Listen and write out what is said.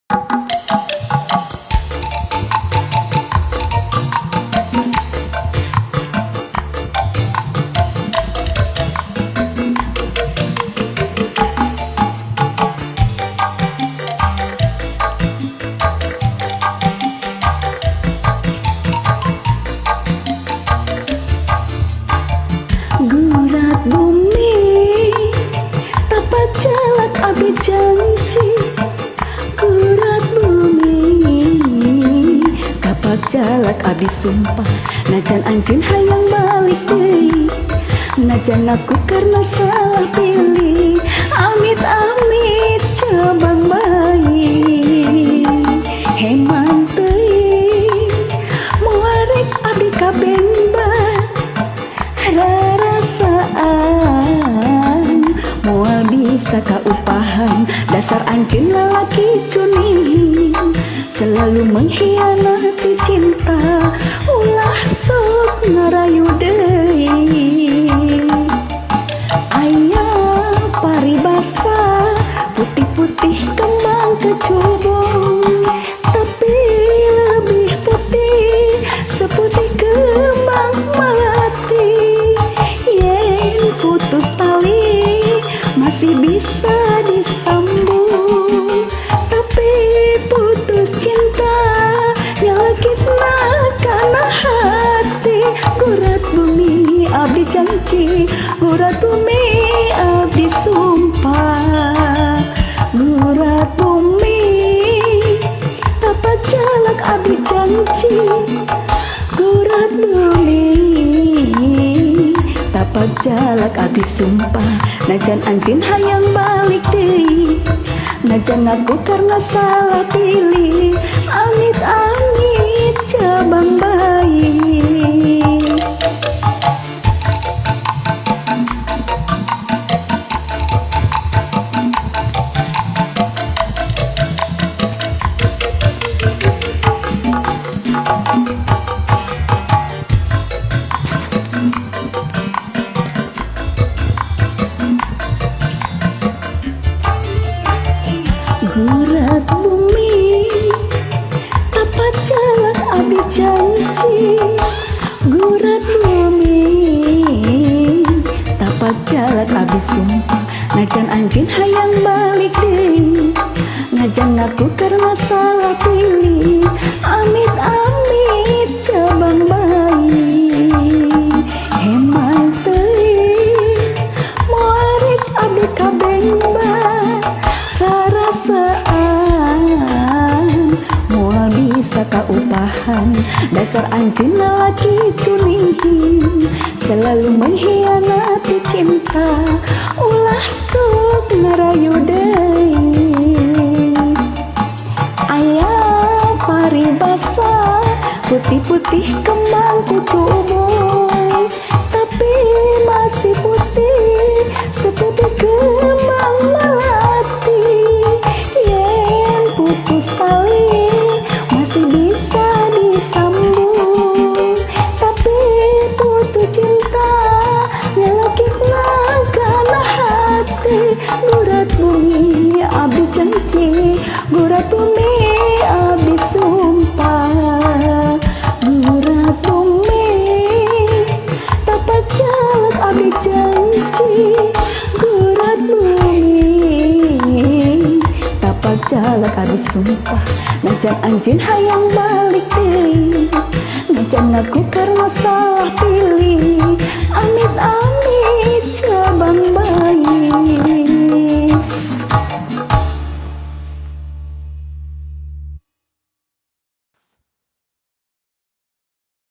Gurat bumi tapat jalak abi janji. Gurat bumi tapat jalak abi sumpah. Najan anjeun hayang balik deui, najan aku karena salah pilih. Amit amit cabang bayi heman teuing muarek abi kabembat rarasaan moal bisa kaupahan. Dasar anjeun lalaki cuning selalu mengkhianati cinta. Ulah sok ngarayu deui aya paribasa putih-putih kembang kecubung, tapi lebih putih seputih kembang melati. Yen putus tali masih bisa disambung, tapi putus cinta nyelekitna kana hati. Gurat bumi abdi janji, gurat bumi abdi sumpah. Gurat bumi tapat jalak abdi janji. Gurat bumi tapat jalak abdi sumpah. Najan anjeun hayang balik deui, najan aku karena salah pilih. Amit amit cabang bayi. Gurat bumi tapat jalak abi janji. Gurat bumi tapat jalak abi sumpah. Najan anjeun hayang balik deui, najan aku karena salah pilih. Amit amit cabang bayi heman teuing moarek abi kabembat rarasaan moal bisa kaupahan. Dasar anjeun lalaki cuning selalu mengkhianati cinta. Ulah sok ngarayu deui aya paribasa putih-putih kembang kucubung, tapi masih putih seputih kembang melati. Yen putus tali masih bisa disambung, tapi putus cinta nyelekitna kana hati. Gurat bumi abdi janji, gurat bumi abdi sumpah. Gurat bumi tapat jalak abdi janji. Gurat bumi tapat jalak abdi sumpah. Najan anjeun hayang balik deui, najan aku karena